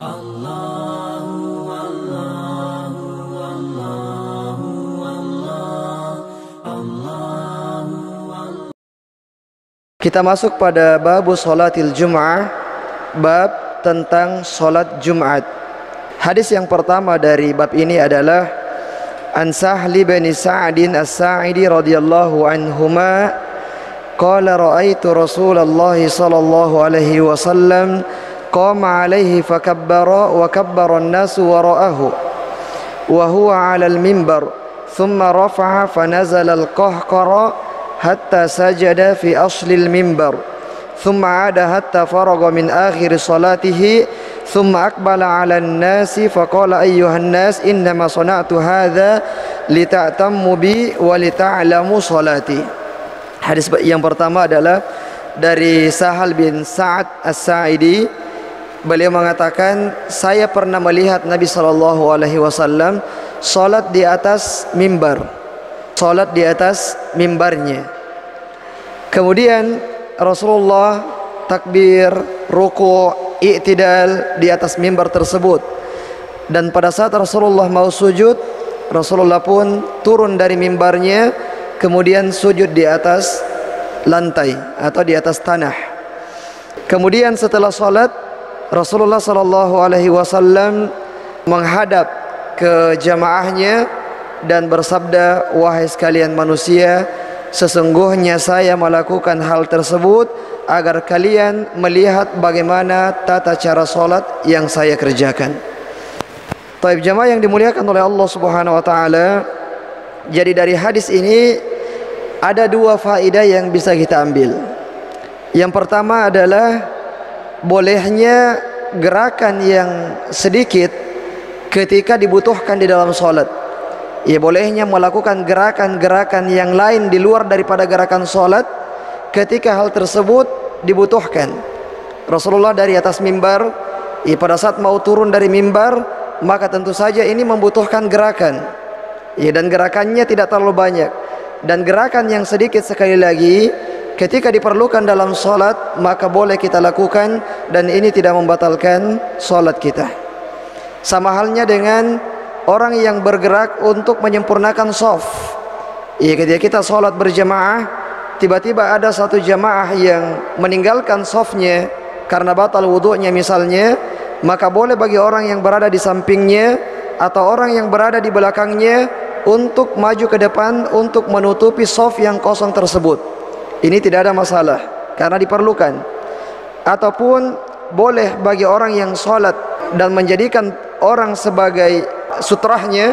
Kita masuk pada babu sholatil Jum'ah, bab tentang sholat Jumat. Hadis yang pertama dari bab ini adalah An Sahli bin Sa'din As-Sa'idi radhiyallahu anhuma qala ra'aitu Rasulullah sallallahu alaihi wasallam qama alaihi fakabbara wa kabbara an-nasu wara'ahu wa huwa 'ala al-minbar thumma rafa'a fa nazala al-qahqara hatta sajada fi aslil mimbar thumma ada hatta faraga min akhir salatihi thumma aqbala ala an-nasi faqala ayyuhan nas innama sana'tu hadha lita'tammu bi wa lita'lamu salati. Hadis yang pertama adalah dari Sahal bin Sa'ad As-Sa'idi. Beliau mengatakan, saya pernah melihat Nabi sallallahu alaihi wasallam salat di atas mimbar, salat di atas mimbarnya. Kemudian Rasulullah takbir, ruku', i'tidal di atas mimbar tersebut. Dan pada saat Rasulullah mau sujud, Rasulullah pun turun dari mimbarnya, kemudian sujud di atas lantai atau di atas tanah. Kemudian setelah salat, Rasulullah sallallahu alaihi wasallam menghadap ke jamaahnya dan bersabda, wahai sekalian manusia, sesungguhnya saya melakukan hal tersebut agar kalian melihat bagaimana tata cara salat yang saya kerjakan. Taib jamaah yang dimuliakan oleh Allah Subhanahu wa taala, jadi dari hadis ini ada dua faedah yang bisa kita ambil. Yang pertama adalah bolehnya gerakan yang sedikit ketika dibutuhkan di dalam salat. Ya, bolehnya melakukan gerakan-gerakan yang lain di luar daripada gerakan salat ketika hal tersebut dibutuhkan. Rasulullah dari atas mimbar, pada saat mau turun dari mimbar, maka tentu saja ini membutuhkan gerakan. Dan gerakannya tidak terlalu banyak. Dan gerakan yang sedikit sekali lagi ketika diperlukan dalam salat, maka boleh kita lakukan dan ini tidak membatalkan salat kita. Sama halnya dengan orang yang bergerak untuk menyempurnakan shaf. Ketika kita salat berjamaah, tiba-tiba ada satu jamaah yang meninggalkan shafnya karena batal wudunya misalnya, maka boleh bagi orang yang berada di sampingnya atau orang yang berada di belakangnya untuk maju ke depan untuk menutupi shaf yang kosong tersebut. Ini tidak ada masalah karena diperlukan. Ataupun boleh bagi orang yang salat dan menjadikan orang sebagai sutrahnya,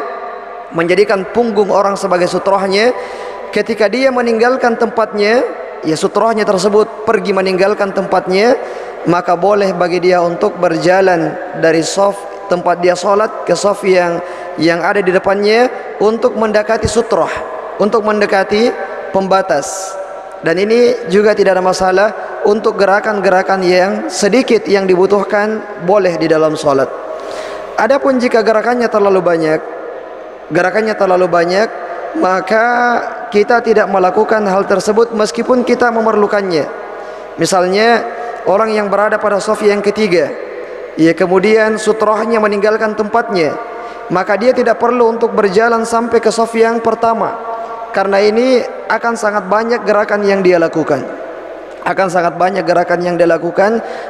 menjadikan punggung orang sebagai sutrahnya, ketika dia meninggalkan tempatnya, sutrahnya tersebut pergi meninggalkan tempatnya, maka boleh bagi dia untuk berjalan dari shaf tempat dia salat ke shaf yang ada di depannya untuk mendekati sutrah, untuk mendekati pembatas. Dan ini juga tidak ada masalah untuk gerakan-gerakan yang sedikit yang dibutuhkan, boleh di dalam salat. Adapun jika gerakannya terlalu banyak, maka kita tidak melakukan hal tersebut meskipun kita memerlukannya. Misalnya orang yang berada pada shaf yang ketiga, kemudian sutrahnya meninggalkan tempatnya, maka dia tidak perlu untuk berjalan sampai ke shaf yang pertama, karena ini akan sangat banyak gerakan yang dia lakukan,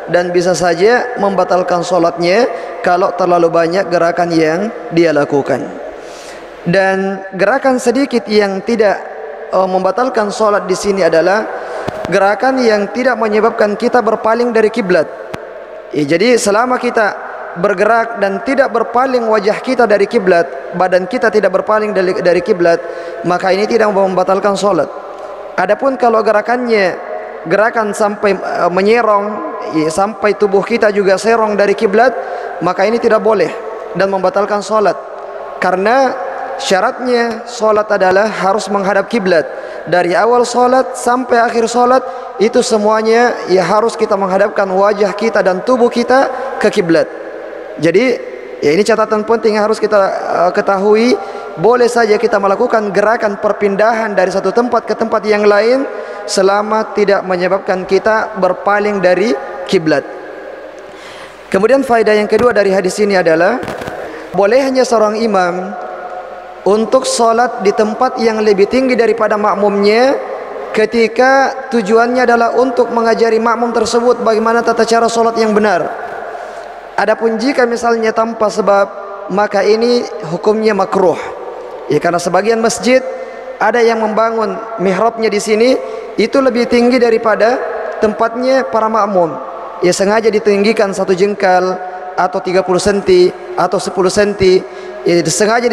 dan bisa saja membatalkan sholatnya kalau terlalu banyak gerakan yang dia lakukan. Dan gerakan sedikit yang tidak membatalkan sholat di sini adalah gerakan yang tidak menyebabkan kita berpaling dari kiblat. Jadi selama kita bergerak dan tidak berpaling wajah kita dari kiblat, badan kita tidak berpaling dari kiblat, maka ini tidak membatalkan sholat. Adapun kalau gerakan sampai menyerong, sampai tubuh kita juga serong dari kiblat, maka ini tidak boleh dan membatalkan sholat. Karena syaratnya sholat adalah harus menghadap kiblat. Dari awal sholat sampai akhir sholat itu semuanya harus kita menghadapkan wajah kita dan tubuh kita ke kiblat. Jadi ini catatan penting yang harus kita ketahui. Boleh saja kita melakukan gerakan perpindahan dari satu tempat ke tempat yang lain selama tidak menyebabkan kita berpaling dari kiblat. Kemudian faedah yang kedua dari hadis ini adalah bolehnya seorang imam untuk sholat di tempat yang lebih tinggi daripada makmumnya ketika tujuannya adalah untuk mengajari makmum tersebut bagaimana tata cara sholat yang benar. Adapun jika misalnya tanpa sebab, maka ini hukumnya makruh. Ya, karena sebagian masjid ada yang membangun mihrabnya di sini itu lebih tinggi daripada tempatnya para makmum. Ya, sengaja ditinggikan 1 jengkal atau 30 cm atau 10 cm. Ya, sengaja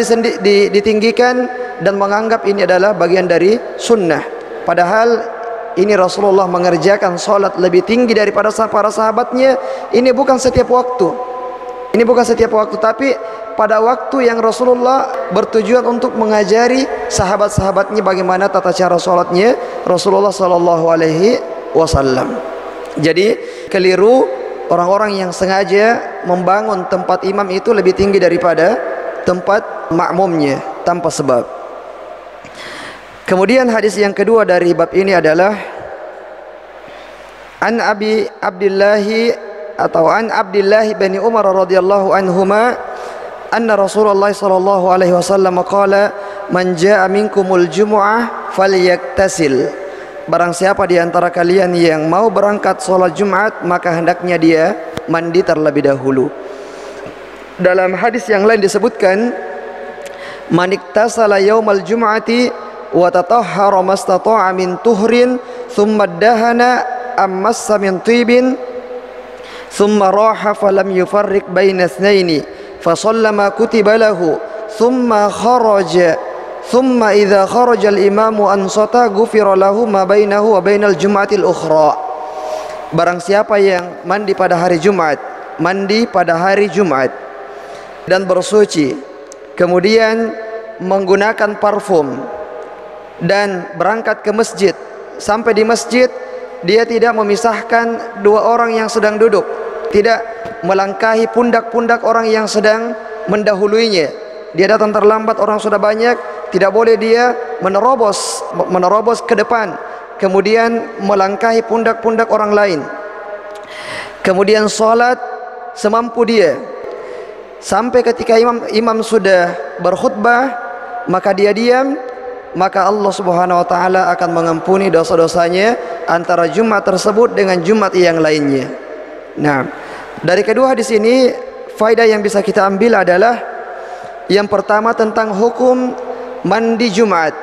ditinggikan dan menganggap ini adalah bagian dari sunnah. Padahal ini Rasulullah mengerjakan sholat lebih tinggi daripada para sahabatnya. Ini bukan setiap waktu. Ini bukan setiap waktu, tapi pada waktu yang Rasulullah bertujuan untuk mengajari sahabat-sahabatnya bagaimana tata cara sholatnya Rasulullah Sallallahu Alaihi Wasallam. Jadi keliru orang-orang yang sengaja membangun tempat imam itu lebih tinggi daripada tempat makmumnya tanpa sebab. Kemudian hadis yang kedua dari bab ini adalah an Abdullah bin Umar radhiyallahu anhuma anna Rasulullah sallallahu alaihi wasallam qala man jaa'a minkumul jumu'ah falyaktasil. Barang siapa di antara kalian yang mau berangkat salat Jumat, maka hendaknya dia mandi terlebih dahulu. Dalam hadis yang lain disebutkan man iktasala yaumal jum'ati wa tatahhara mastata'a min tuhrin thumma dahana ammassa min tibin thumma raha falam yufarriq baina ithnaini fa sallama kutiba lahu thumma kharaja thumma idza kharaja al-imamu ansata ghufira lahu ma bainahu wa bainal jum'atil ukhra. Barang siapa yang mandi pada hari Jumat, dan bersuci, kemudian menggunakan parfum dan berangkat ke masjid, sampai di masjid dia tidak memisahkan dua orang yang sedang duduk, tidak melangkahi pundak-pundak orang yang sedang mendahuluinya. Dia datang terlambat, orang sudah banyak, tidak boleh dia menerobos ke depan, kemudian melangkahi pundak-pundak orang lain. Kemudian sholat semampu dia, sampai ketika imam sudah berkhutbah, maka dia diam, maka Allah Subhanahu wa taala akan mengampuni dosa-dosanya antara Jumat tersebut dengan Jumat yang lainnya. Nah, dari kedua hadis ini faedah yang bisa kita ambil adalah yang pertama tentang hukum mandi Jumat.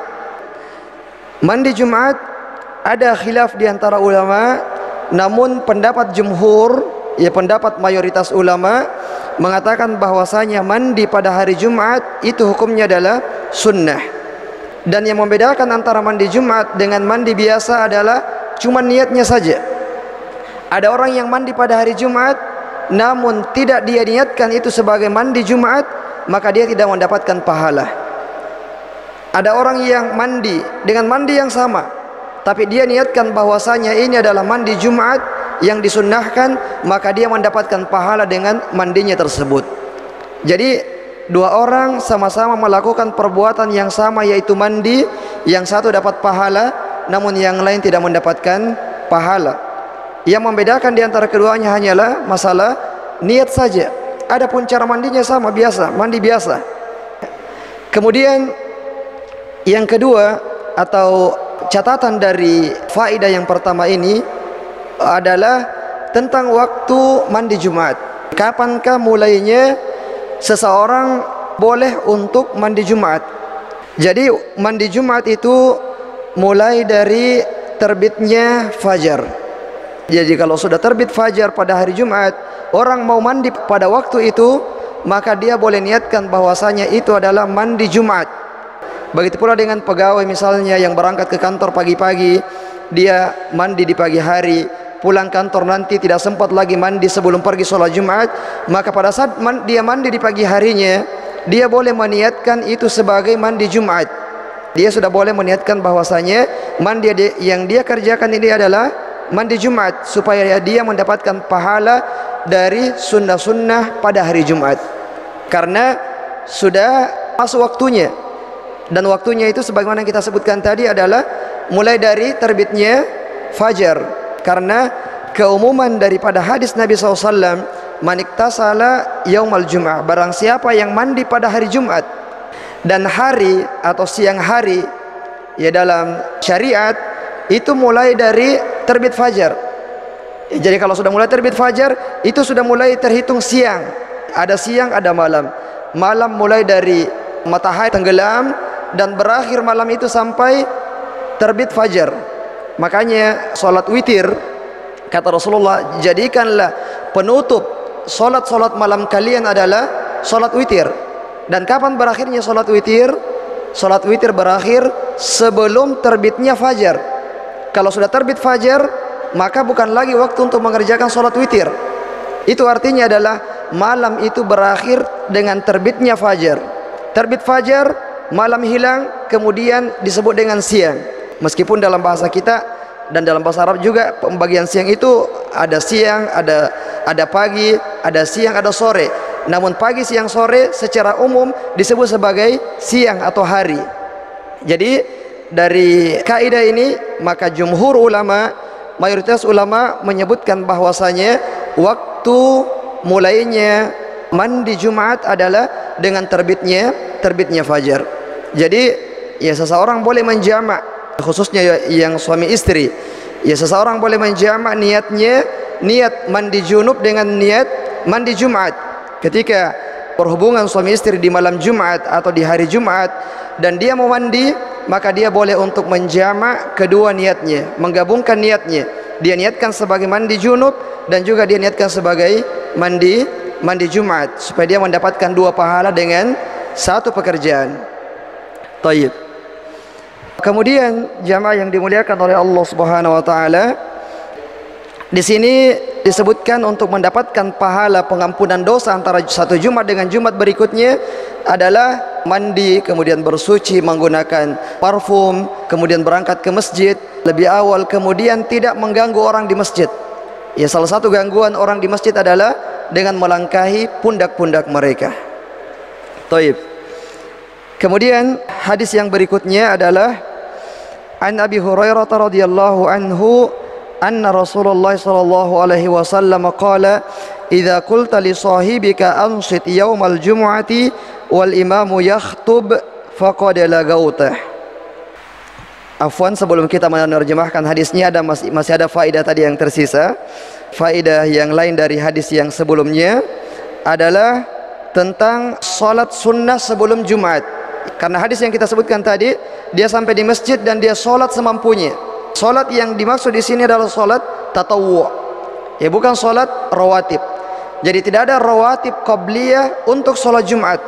Mandi Jumat ada khilaf di antara ulama, namun pendapat jumhur, ya pendapat mayoritas ulama mengatakan bahwasanya mandi pada hari Jumat itu hukumnya adalah sunnah. Dan yang membedakan antara mandi Jumat dengan mandi biasa adalah cuma niatnya saja. Ada orang yang mandi pada hari Jumat namun tidak dia niatkan itu sebagai mandi Jumat, maka dia tidak mendapatkan pahala. Ada orang yang mandi dengan mandi yang sama, tapi dia niatkan bahwasanya ini adalah mandi Jumat yang disunnahkan, maka dia mendapatkan pahala dengan mandinya tersebut. Jadi dua orang sama-sama melakukan perbuatan yang sama, yaitu mandi. Yang satu dapat pahala, namun yang lain tidak mendapatkan pahala. Yang membedakan di antara keduanya hanyalah masalah niat saja. Adapun cara mandinya sama, biasa, mandi biasa. Kemudian yang kedua atau catatan dari faedah yang pertama ini adalah tentang waktu mandi Jumat. Kapankah mulainya seseorang boleh untuk mandi Jumat? Jadi mandi Jumat itu mulai dari terbitnya fajar. Jadi kalau sudah terbit fajar pada hari Jumat, orang mau mandi pada waktu itu, maka dia boleh niatkan bahwasanya itu adalah mandi Jumat. Begitu pula dengan pegawai misalnya yang berangkat ke kantor pagi-pagi, dia mandi di pagi hari, pulang kantor nanti tidak sempat lagi mandi sebelum pergi sholat Jumat, maka pada saat dia mandi di pagi harinya, dia boleh meniatkan itu sebagai mandi Jumat. Dia sudah boleh meniatkan bahwasanya mandi yang dia kerjakan ini adalah mandi Jumat, supaya dia mendapatkan pahala dari sunnah-sunnah pada hari Jumat, karena sudah masuk waktunya. Dan waktunya itu sebagaimana kita sebutkan tadi adalah mulai dari terbitnya fajar. Karena keumuman daripada hadis Nabi SAW maniktasala yaumal jum'ah, barang siapa yang mandi pada hari Jumat. Dan hari atau siang hari ya dalam syariat itu mulai dari terbit fajar. Jadi kalau sudah mulai terbit fajar itu sudah mulai terhitung siang. Ada siang, ada malam. Malam mulai dari matahari tenggelam dan berakhir malam itu sampai terbit fajar. Makanya salat witir, kata Rasulullah, jadikanlah penutup salat-salat malam kalian adalah salat witir. Dan kapan berakhirnya salat witir? Salat witir berakhir sebelum terbitnya fajar. Kalau sudah terbit fajar, maka bukan lagi waktu untuk mengerjakan salat witir. Itu artinya adalah malam itu berakhir dengan terbitnya fajar. Terbit fajar, malam hilang, kemudian disebut dengan siang. Meskipun dalam bahasa kita dan dalam bahasa Arab juga pembagian siang itu ada siang, ada pagi, ada siang, ada sore. Namun pagi, siang, sore secara umum disebut sebagai siang atau hari. Jadi dari kaidah ini maka jumhur ulama, mayoritas ulama menyebutkan bahwasanya waktu mulainya mandi Jumat adalah dengan terbitnya fajar. Jadi ya seseorang boleh menjamak, khususnya yang suami istri, ya seseorang boleh menjamak niatnya, niat mandi junub dengan niat mandi Jumat. Ketika berhubungan suami istri di malam Jumat atau di hari Jumat dan dia mau mandi, maka dia boleh untuk menjamak kedua niatnya, menggabungkan niatnya. Dia niatkan sebagai mandi junub dan juga dia niatkan sebagai mandi Jumat, supaya dia mendapatkan dua pahala dengan satu pekerjaan. Taib. Kemudian jamaah yang dimuliakan oleh Allah Subhanahu wa taala, di sini disebutkan untuk mendapatkan pahala pengampunan dosa antara satu Jumat dengan Jumat berikutnya adalah mandi, kemudian bersuci menggunakan parfum, kemudian berangkat ke masjid lebih awal, kemudian tidak mengganggu orang di masjid. Ya, salah satu gangguan orang di masjid adalah dengan melangkahi pundak-pundak mereka. Taib. Kemudian hadis yang berikutnya adalah an Abi Hurairah radhiyallahu anhu anna Rasulullah sallallahu alaihi wasallam qala idza qulta li sahibika ansit yaumal jumu'ati wal imamu yakhtub faqad lagautah. Afwan, sebelum kita menerjemahkan hadisnya masih ada faedah tadi yang tersisa. Faedah yang lain dari hadis yang sebelumnya adalah tentang salat sunnah sebelum Jumat. Karena hadis yang kita sebutkan tadi, dia sampai di masjid dan dia salat semampunya. Salat yang dimaksud di sini adalah salat tatawwu'. Ya, bukan salat rawatib. Jadi tidak ada rawatib qabliyah untuk salat Jumat.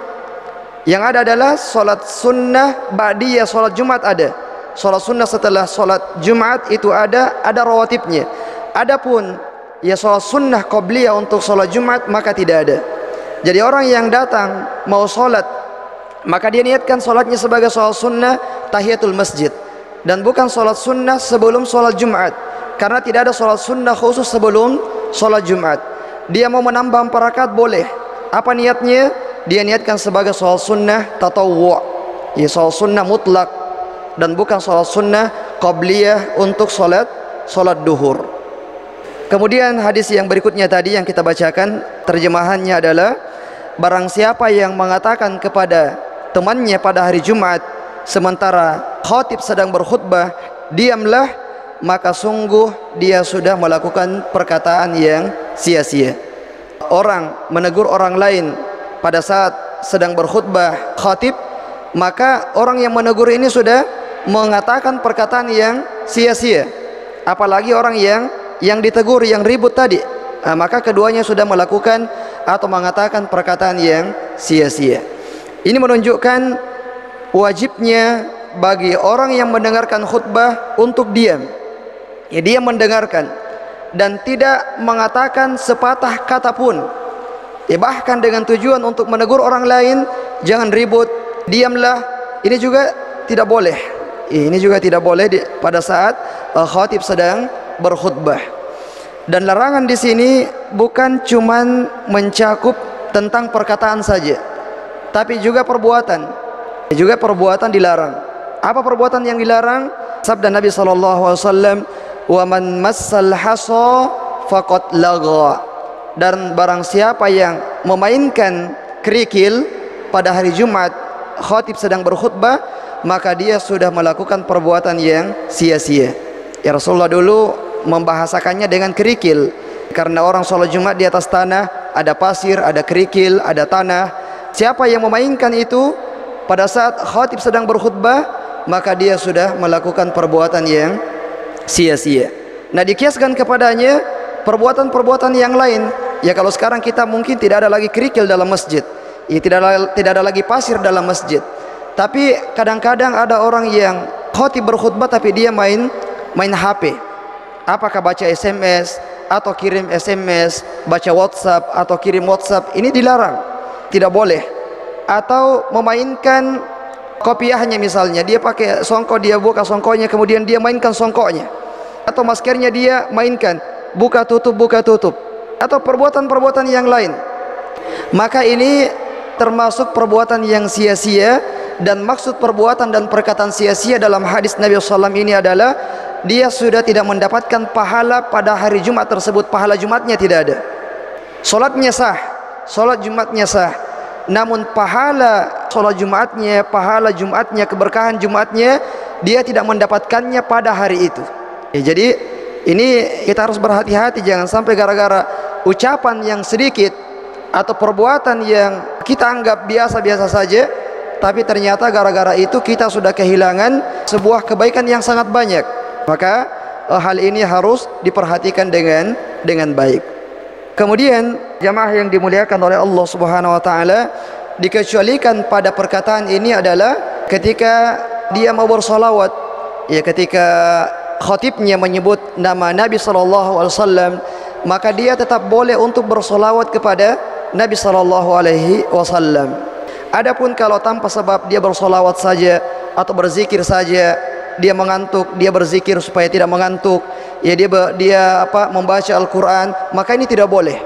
Yang ada adalah salat sunnah ba'diyah salat Jumat ada. Salat sunnah setelah salat Jumat itu ada rawatibnya. Adapun ya salat sunnah qabliyah untuk salat Jumat maka tidak ada. Jadi orang yang datang mau salat, maka dia niatkan salatnya sebagai salat sunnah tahiyatul masjid dan bukan salat sunnah sebelum salat Jumat, karena tidak ada salat sunnah khusus sebelum salat Jumat. Dia mau menambah 4 rakaat boleh. Apa niatnya? Dia niatkan sebagai salat sunnah tatawwu', ya salat sunnah mutlak, dan bukan salat sunnah qabliyah untuk salat duhur. Kemudian hadis yang berikutnya tadi yang kita bacakan, terjemahannya adalah barang siapa yang mengatakan kepada temannya pada hari Jumat sementara khatib sedang berkhutbah, diamlah, maka sungguh dia sudah melakukan perkataan yang sia-sia. Orang menegur orang lain pada saat sedang berkhutbah khatib, maka orang yang menegur ini sudah mengatakan perkataan yang sia-sia. Apalagi orang yang ditegur, yang ribut tadi, maka keduanya sudah melakukan atau mengatakan perkataan yang sia-sia. Ini menunjukkan wajibnya bagi orang yang mendengarkan khutbah untuk diam. Ya, dia mendengarkan dan tidak mengatakan sepatah kata pun. Ya, bahkan dengan tujuan untuk menegur orang lain, jangan ribut, diamlah. Ini juga tidak boleh. Ini juga tidak boleh pada saat khatib sedang berkhutbah. Dan larangan di sini bukan cuman mencakup tentang perkataan saja, tapi juga perbuatan. Juga perbuatan dilarang. Apa perbuatan yang dilarang? Sabda Nabi sallallahu alaihi wasallam, "Wa man massal hasa faqad lagha." dan barang siapa yang memainkan kerikil pada hari Jumat khatib sedang berkhutbah, maka dia sudah melakukan perbuatan yang sia-sia. Ya, Rasulullah dulu membahasakannya dengan kerikil, karena orang sholat Jumat di atas tanah, ada pasir, ada kerikil, ada tanah. Siapa yang memainkan itu pada saat khatib sedang berkhutbah, maka dia sudah melakukan perbuatan yang sia-sia. Nah, dikiaskan kepadanya perbuatan-perbuatan yang lain. Ya, kalau sekarang kita mungkin tidak ada lagi kerikil dalam masjid, ya, tidak ada lagi pasir dalam masjid. Tapi kadang-kadang ada orang yang khatib berkhutbah tapi dia main HP. Apakah baca SMS atau kirim SMS, baca WhatsApp atau kirim WhatsApp, ini dilarang, tidak boleh. Atau memainkan kopiahnya, misalnya dia pakai songkok, dia buka songkoknya kemudian dia mainkan songkoknya, atau maskernya dia mainkan, buka tutup, atau perbuatan-perbuatan yang lain. Maka ini termasuk perbuatan yang sia-sia. Dan maksud perbuatan dan perkataan sia-sia dalam hadis Nabi SAW ini adalah dia sudah tidak mendapatkan pahala pada hari Jumat tersebut. Pahala Jumatnya tidak ada. Solatnya sah, solat Jumatnya sah, namun pahala solat Jumatnya, pahala Jumatnya, keberkahan Jumatnya, dia tidak mendapatkannya pada hari itu. Ya, jadi ini kita harus berhati-hati, jangan sampai gara-gara ucapan yang sedikit atau perbuatan yang kita anggap biasa-biasa saja, tapi ternyata gara-gara itu kita sudah kehilangan sebuah kebaikan yang sangat banyak. Maka hal ini harus diperhatikan dengan baik. Kemudian jamaah yang dimuliakan oleh Allah Subhanahu wa taala, dikecualikan pada perkataan ini adalah ketika dia mau bersolawat, ya, ketika khatibnya menyebut nama Nabi sallallahu alaihi wasallam, maka dia tetap boleh untuk bersolawat kepada Nabi sallallahu alaihi wasallam. Adapun kalau tanpa sebab dia bersolawat saja atau berzikir saja, dia mengantuk, dia berzikir supaya tidak mengantuk, ya, dia membaca Al-Quran, maka ini tidak boleh.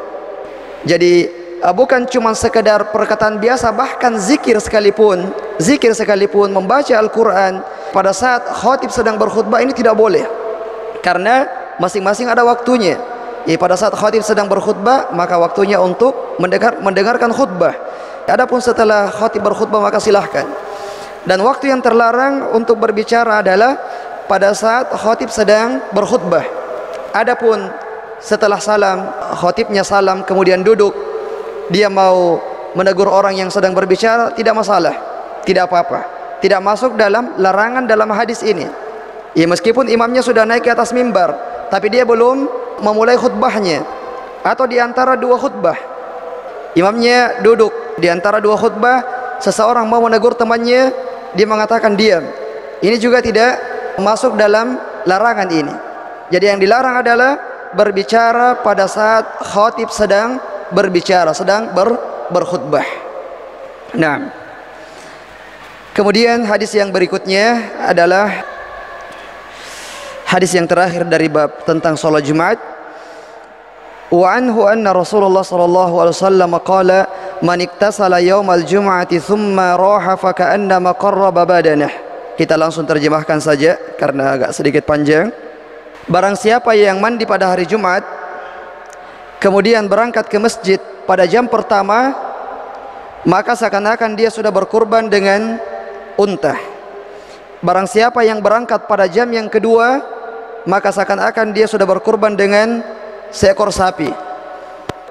Jadi bukan cuma sekedar perkataan biasa, bahkan zikir sekalipun, membaca Al-Quran pada saat khatib sedang berkhutbah ini tidak boleh, karena masing-masing ada waktunya. Ya, pada saat khatib sedang berkhutbah maka waktunya untuk mendengarkan khutbah. Adapun setelah khatib berkhutbah maka silahkan. Dan waktu yang terlarang untuk berbicara adalah pada saat khatib sedang berkhutbah. Adapun setelah salam, khatibnya salam kemudian duduk, dia mau menegur orang yang sedang berbicara, tidak masalah, tidak apa-apa, tidak masuk dalam larangan dalam hadis ini. Ya, meskipun imamnya sudah naik ke atas mimbar, tapi dia belum memulai khutbahnya, atau di antara dua khutbah imamnya duduk di antara dua khutbah, seseorang mau menegur temannya, dia mengatakan diam, ini juga tidak masuk dalam larangan ini. Jadi yang dilarang adalah berbicara pada saat khatib sedang berbicara, sedang berkhutbah. Nah, kemudian hadis yang berikutnya adalah hadis yang terakhir dari bab tentang sholat Jumat. Wa anhu anna Rasulullah sallallahu alaihi wasallam qala man iktasala yaumal jum'ati thumma raha fa ka'annama qarraba badanah. Kita langsung terjemahkan saja karena agak sedikit panjang. Barang siapa yang mandi pada hari Jumat kemudian berangkat ke masjid pada jam pertama, maka seakan-akan dia sudah berkurban dengan unta. Barang siapa yang berangkat pada jam yang kedua, maka seakan-akan dia sudah berkurban dengan seekor sapi.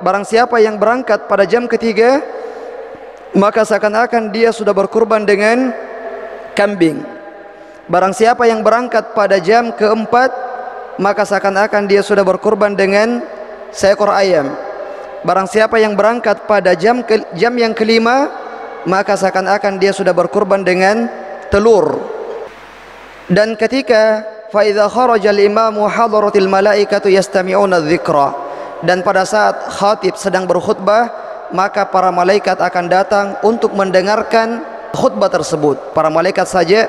Barang siapa yang berangkat pada jam ketiga, maka seakan-akan dia sudah berkurban dengan kambing. Barang siapa yang berangkat pada jam keempat, maka seakan-akan dia sudah berkurban dengan seekor ayam. Barang siapa yang berangkat pada jam yang kelima, maka seakan-akan dia sudah berkurban dengan telur. Dan ketika fa idza kharaja al-imamu hadaratil malaikatu yastami'una adh-dhikra, dan pada saat khatib sedang berkhutbah, maka para malaikat akan datang untuk mendengarkan khutbah tersebut. Para malaikat saja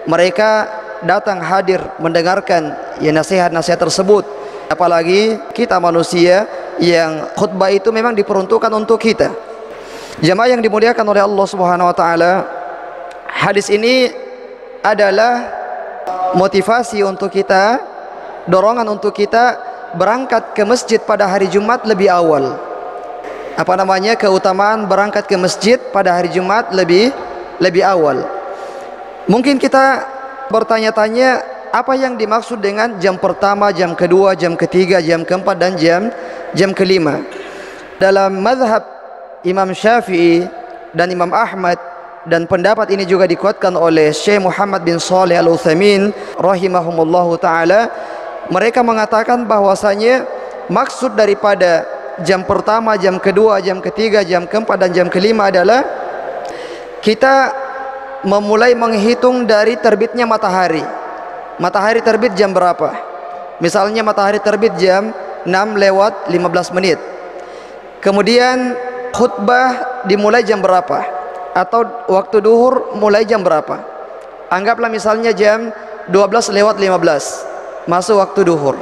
mereka datang hadir mendengarkan ya nasihat-nasihat tersebut, apalagi kita manusia yang khutbah itu memang diperuntukkan untuk kita. Jamaah yang dimuliakan oleh Allah Subhanahu wa taala, hadis ini adalah motivasi untuk kita, dorongan untuk kita berangkat ke masjid pada hari Jumat lebih awal. keutamaan berangkat ke masjid pada hari Jumat lebih awal. Mungkin kita bertanya-tanya, apa yang dimaksud dengan jam pertama, jam kedua, jam ketiga, jam keempat, dan jam kelima? Dalam mazhab Imam Syafi'i dan Imam Ahmad, dan pendapat ini juga dikuatkan oleh Syekh Muhammad bin Shalih Al-Utsaimin rahimahumullahu taala, mereka mengatakan bahwasanya maksud daripada jam pertama, jam kedua, jam ketiga, jam keempat, dan jam kelima adalah kita memulai menghitung dari terbitnya matahari. Matahari terbit jam berapa? Misalnya matahari terbit jam 6:15 menit. Kemudian khutbah dimulai jam berapa? Atau waktu duhur mulai jam berapa? Anggaplah misalnya jam 12:15 masuk waktu duhur.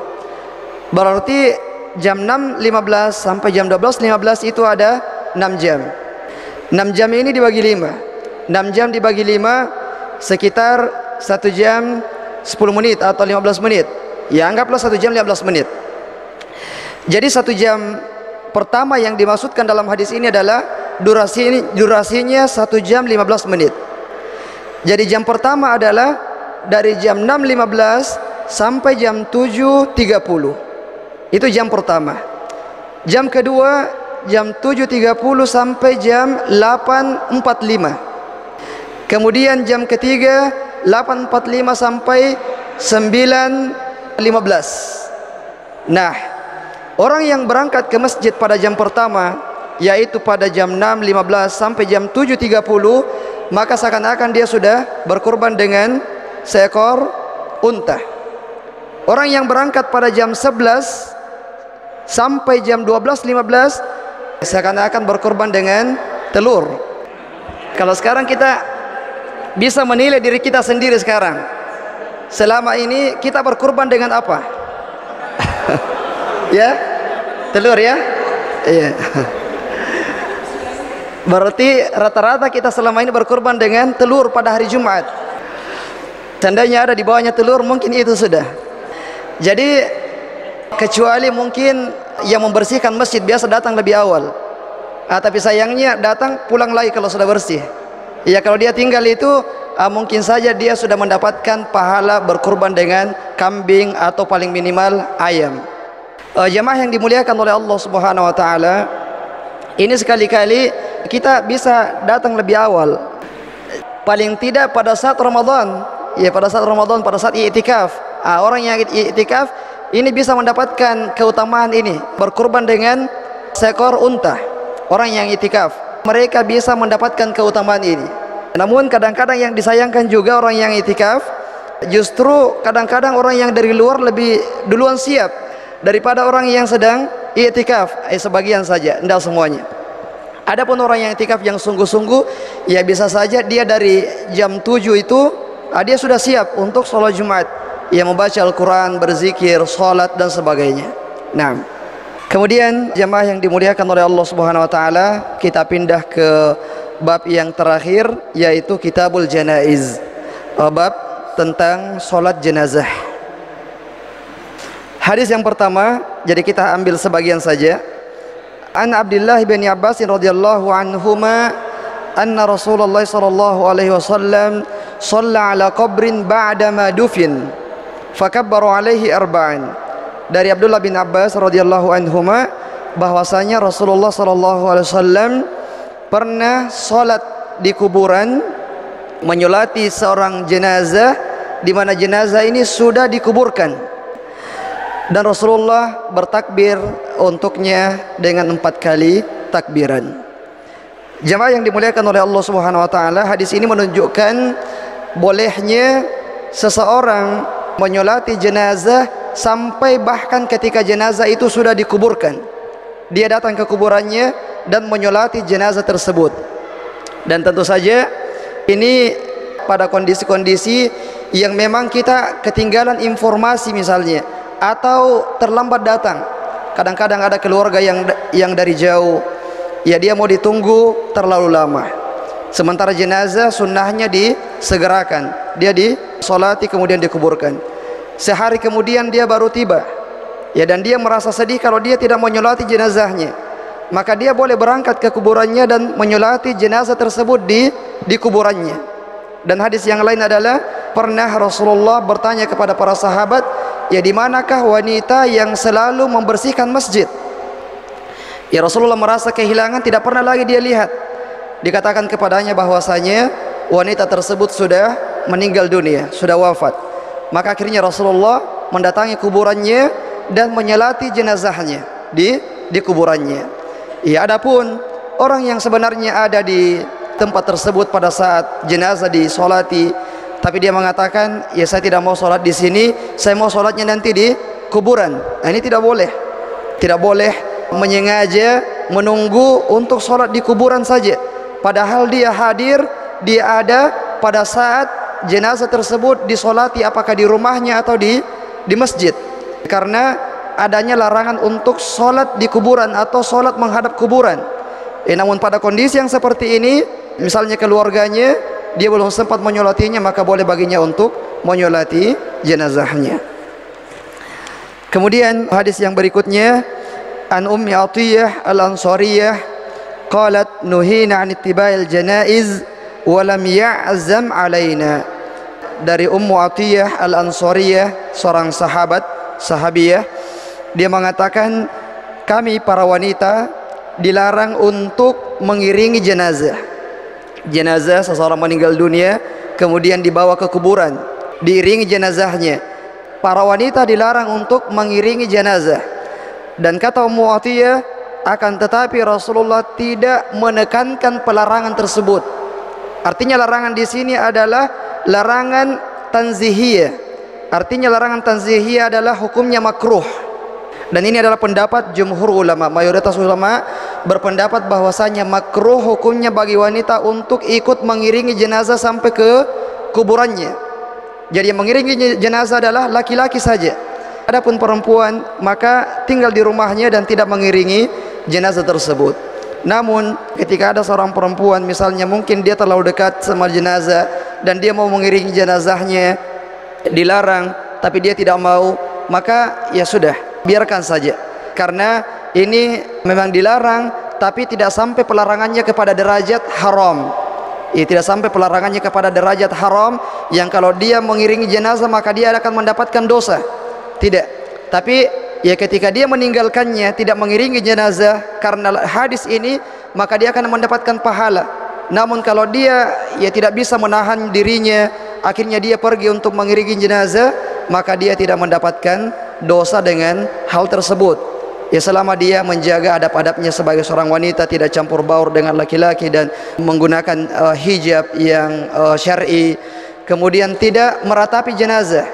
Berarti jam 6:15 sampai jam 12:15 itu ada 6 jam. 6 jam ini dibagi 5. 6 jam dibagi 5 sekitar 1 jam 10 menit atau 15 menit. Ya, anggaplah 1 jam 15 menit. Jadi 1 jam pertama yang dimaksudkan dalam hadis ini adalah durasinya 1 jam 15 menit. Jadi jam pertama adalah dari jam 6:15 sampai jam 7:30. Itu jam pertama. Jam kedua jam 7:30 sampai jam 8:45. Kemudian jam ketiga 8:45 sampai 9:15. Nah, orang yang berangkat ke masjid pada jam pertama, yaitu pada jam 6:15 sampai jam 7:30, maka seakan-akan dia sudah berkurban dengan seekor unta. Orang yang berangkat pada jam 11 sampai jam 12:15 seakan-akan berkurban dengan telur. Kalau sekarang kita bisa menilai diri kita sendiri sekarang, selama ini kita berkurban dengan apa? Ya, telur ya. Iya. Berarti rata-rata kita selama ini berkurban dengan telur pada hari Jumat. Seandainya ada di bawahnya telur, mungkin itu sudah. Jadi kecuali mungkin yang membersihkan masjid biasa datang lebih awal, tapi sayangnya datang pulang lagi kalau sudah bersih. Ya, kalau dia tinggal itu mungkin saja dia sudah mendapatkan pahala berkurban dengan kambing atau paling minimal ayam. Jemaah yang dimuliakan oleh Allah Subhanahu wa taala, ini sekali-kali kita bisa datang lebih awal. Paling tidak pada saat Ramadan, ya pada saat Ramadan, pada saat i'tikaf. Orang yang i'tikaf ini bisa mendapatkan keutamaan ini, berkurban dengan seekor unta. Orang yang i'tikaf, mereka bisa mendapatkan keutamaan ini. Namun kadang-kadang yang disayangkan juga orang yang i'tikaf, justru kadang-kadang orang yang dari luar lebih duluan siap daripada orang yang sedang i'tikaf. Sebagian saja, tidak semuanya. Adapun orang yang i'tikaf yang sungguh-sungguh, ya bisa saja dia dari jam 7 itu dia sudah siap untuk sholat Jumat, ia membaca Al-Quran, berzikir, sholat dan sebagainya. Nah, kemudian jemaah yang dimuliakan oleh Allah Subhanahu wa taala, kita pindah ke bab yang terakhir, yaitu Kitabul Janaiz, bab tentang sholat jenazah. Hadis yang pertama, jadi kita ambil sebagian saja. An Abdullah bin Abbas radhiyallahu anhuma anna Rasulullah sallallahu alaihi wasallam shalla ala qabrin ba'da ma dufin fakabbaru alaihi arba'an. Dari Abdullah bin Abbas radhiyallahu anhuma bahwasanya Rasulullah sallallahu alaihi wasallam pernah salat di kuburan, menyolati seorang jenazah di mana jenazah ini sudah dikuburkan, dan Rasulullah bertakbir untuknya dengan 4 kali takbiran. Jemaah yang dimuliakan oleh Allah Subhanahu wa taala, hadis ini menunjukkan bolehnya seseorang menyolati jenazah sampai bahkan ketika jenazah itu sudah dikuburkan, dia datang ke kuburannya dan menyolati jenazah tersebut. Dan tentu saja ini pada kondisi-kondisi yang memang kita ketinggalan informasi misalnya, atau terlambat datang. Kadang-kadang ada keluarga yang dari jauh, ya dia mau ditunggu terlalu lama. Sementara jenazah sunnahnya disegerakan, dia disolati kemudian dikuburkan. Sehari kemudian dia baru tiba, ya, dan dia merasa sedih kalau dia tidak menyolati jenazahnya. maka dia boleh berangkat ke kuburannya dan menyolati jenazah tersebut di kuburannya. Dan hadis yang lain adalah pernah Rasulullah bertanya kepada para sahabat, ya di manakah wanita yang selalu membersihkan masjid? Ya Rasulullah merasa kehilangan, tidak pernah lagi dia lihat. Dikatakan kepadanya bahwasanya wanita tersebut sudah meninggal dunia, sudah wafat. Maka akhirnya Rasulullah mendatangi kuburannya dan menyolati jenazahnya di kuburannya. Ya, adapun orang yang sebenarnya ada di tempat tersebut pada saat jenazah disolati, tapi dia mengatakan, ya saya tidak mau sholat di sini, saya mau sholatnya nanti di kuburan. Nah, ini tidak boleh. Tidak boleh menyengaja menunggu untuk sholat di kuburan saja, padahal dia hadir, dia ada pada saat jenazah tersebut disolati, apakah di rumahnya atau di masjid. Karena adanya larangan untuk sholat di kuburan atau sholat menghadap kuburan. Namun pada kondisi yang seperti ini, misalnya keluarganya dia belum sempat menyolatinya, maka boleh baginya untuk menyolati jenazahnya. Kemudian hadis yang berikutnya, an Ummi Atiyah al-Ansariyah qalat nuhina an ittiba'il janaiz wa lam ya'zam alaina. Dari Ummu Atiyah al-Ansariyah, seorang sahabiyah, dia mengatakan kami para wanita dilarang untuk mengiringi jenazah seseorang meninggal dunia kemudian dibawa ke kuburan, diiringi jenazahnya. Para wanita dilarang untuk mengiringi jenazah. Dan kata Ummu Atiyah, akan tetapi Rasulullah tidak menekankan pelarangan tersebut. Artinya larangan di sini adalah larangan tanzihiyah. Artinya larangan tanzihiyah adalah hukumnya makruh. Dan ini adalah pendapat jumhur ulama. Mayoritas ulama berpendapat bahwasanya makruh hukumnya bagi wanita untuk ikut mengiringi jenazah sampai ke kuburannya. Jadi yang mengiringi jenazah adalah laki-laki saja. Adapun perempuan maka tinggal di rumahnya dan tidak mengiringi jenazah tersebut. Namun ketika ada seorang perempuan misalnya mungkin dia terlalu dekat sama jenazah dan dia mau mengiringi jenazahnya, dilarang tapi dia tidak mau, maka ya sudah, biarkan saja. Karena ini memang dilarang tapi tidak sampai pelarangannya kepada derajat haram. Tidak sampai pelarangannya kepada derajat haram yang kalau dia mengiringi jenazah maka dia akan mendapatkan dosa. Tidak. Tapi ya ketika dia meninggalkannya, tidak mengiringi jenazah karena hadis ini, maka dia akan mendapatkan pahala. Namun kalau dia ya tidak bisa menahan dirinya, akhirnya dia pergi untuk mengiringi jenazah, maka dia tidak mendapatkan dosa dengan hal tersebut. Ya selama dia menjaga adab-adabnya sebagai seorang wanita, tidak campur baur dengan laki-laki dan menggunakan hijab yang syar'i, kemudian tidak meratapi jenazah.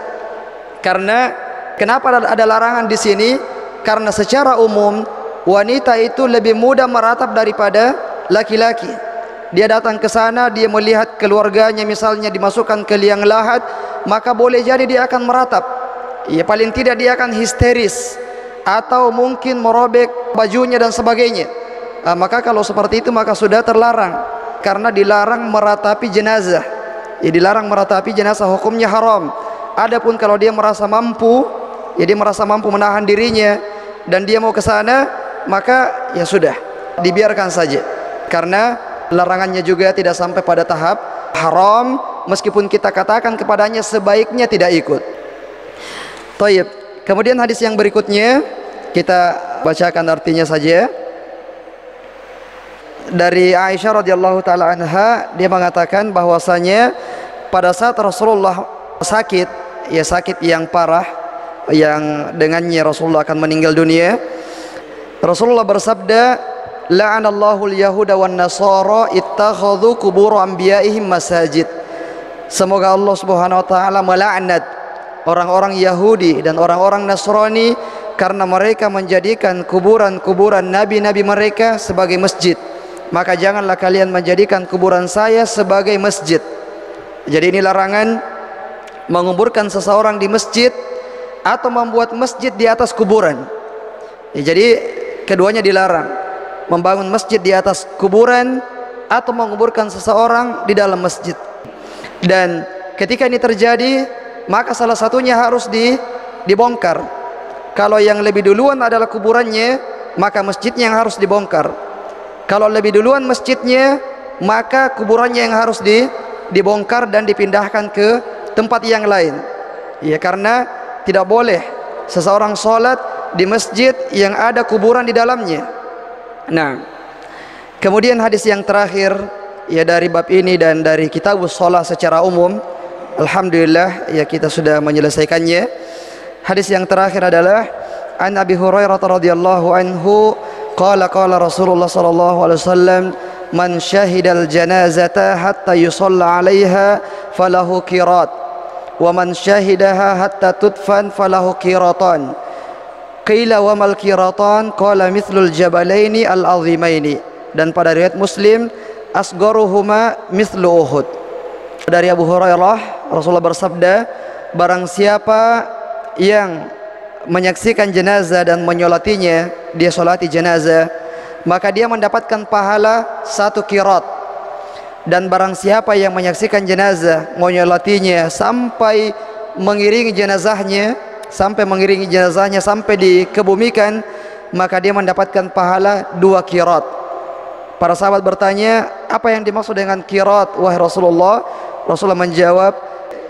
Karena kenapa ada larangan di sini? Karena secara umum wanita itu lebih mudah meratap daripada laki-laki. Dia datang ke sana, dia melihat keluarganya misalnya dimasukkan ke liang lahat, maka boleh jadi dia akan meratap. Ya paling tidak dia akan histeris atau mungkin merobek bajunya dan sebagainya. Maka kalau seperti itu maka sudah terlarang, karena dilarang meratapi jenazah. Ya dilarang meratapi jenazah, hukumnya haram. Adapun kalau dia merasa mampu, ya dia merasa mampu menahan dirinya dan dia mau ke sana, maka ya sudah, dibiarkan saja. Karena larangannya juga tidak sampai pada tahap haram, meskipun kita katakan kepadanya sebaiknya tidak ikut. Taib. Kemudian hadis yang berikutnya kita bacakan artinya saja. Dari Aisyah radhiyallahu taala anha, dia mengatakan bahwasanya pada saat Rasulullah sakit, ya sakit yang parah yang dengannya Rasulullah akan meninggal dunia, Rasulullah bersabda, la'anallahu al-yahuda wan nasara ittakhadhu qubur anbiya'ihim masajid. Semoga Allah Subhanahu wa taala melaknat orang-orang Yahudi dan orang-orang Nasrani karena mereka menjadikan kuburan-kuburan nabi-nabi mereka sebagai masjid. Maka janganlah kalian menjadikan kuburan saya sebagai masjid. Jadi ini larangan menguburkan seseorang di masjid atau membuat masjid di atas kuburan. Ya, jadi keduanya dilarang, membangun masjid di atas kuburan atau menguburkan seseorang di dalam masjid. Dan ketika ini terjadi, maka salah satunya harus dibongkar. Kalau yang lebih duluan adalah kuburannya, maka masjidnya yang harus dibongkar. Kalau lebih duluan masjidnya, maka kuburannya yang harus dibongkar dan dipindahkan ke tempat yang lain. Ya, karena tidak boleh seseorang sholat di masjid yang ada kuburan di dalamnya. Nah, kemudian hadis yang terakhir ya dari bab ini dan dari kitabus shalah secara umum, alhamdulillah ya kita sudah menyelesaikannya. Hadis yang terakhir adalah an Abi Hurairah radhiyallahu anhu qala qala Rasulullah sallallahu alaihi wasallam man syahidal janazata hatta yusalla 'alaiha falahu qirat wa man syahidaha hatta tudfan falahu qiratan. Qila wa mal qiratan qala mithlul jabalaini al-'azimaini. Dan pada riwayat Muslim asgharuhuma mithlu Uhud. Dari Abu Hurairah Rasulullah bersabda, barang siapa yang menyaksikan jenazah dan menyolatinya, dia solati jenazah, maka dia mendapatkan pahala 1 qirat. Dan barang siapa yang menyaksikan jenazah, menyolatinya sampai mengiringi jenazahnya, sampai dikebumikan, maka dia mendapatkan pahala 2 qirat. Para sahabat bertanya, apa yang dimaksud dengan qirat wahai Rasulullah? Rasulullah menjawab,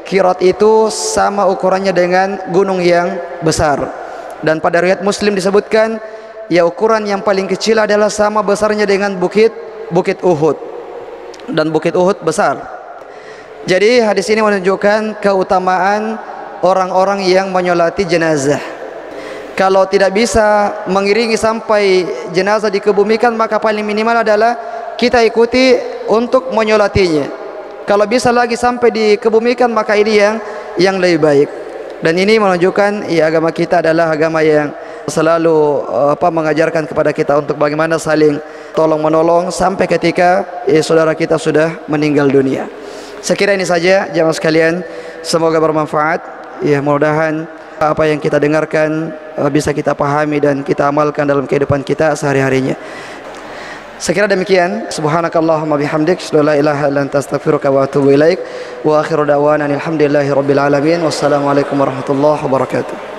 qirat itu sama ukurannya dengan gunung yang besar. Dan pada riwayat Muslim disebutkan, ya ukuran yang paling kecil adalah sama besarnya dengan bukit Uhud. Dan bukit Uhud besar. Jadi hadis ini menunjukkan keutamaan orang-orang yang menyolati jenazah. Kalau tidak bisa mengiringi sampai jenazah dikebumikan, maka paling minimal adalah kita ikuti untuk menyolatinya. Kalau bisa lagi sampai dikebumikan, maka ini yang lebih baik. Dan ini menunjukkan ya agama kita adalah agama yang selalu mengajarkan kepada kita untuk bagaimana saling tolong menolong sampai ketika saudara kita sudah meninggal dunia. Sekira ini saja jamaah sekalian, semoga bermanfaat. Ya, mudah-mudahan apa yang kita dengarkan bisa kita pahami dan kita amalkan dalam kehidupan kita sehari-harinya. Sekira demikian, subhanakallahumma bihamdik, la ilaha illa anta astaghfiruka wa atubu ilaik. Wa akhiru da'wana alhamdulillahi rabbil alamin. Wassalamualaikum warahmatullahi wabarakatuh.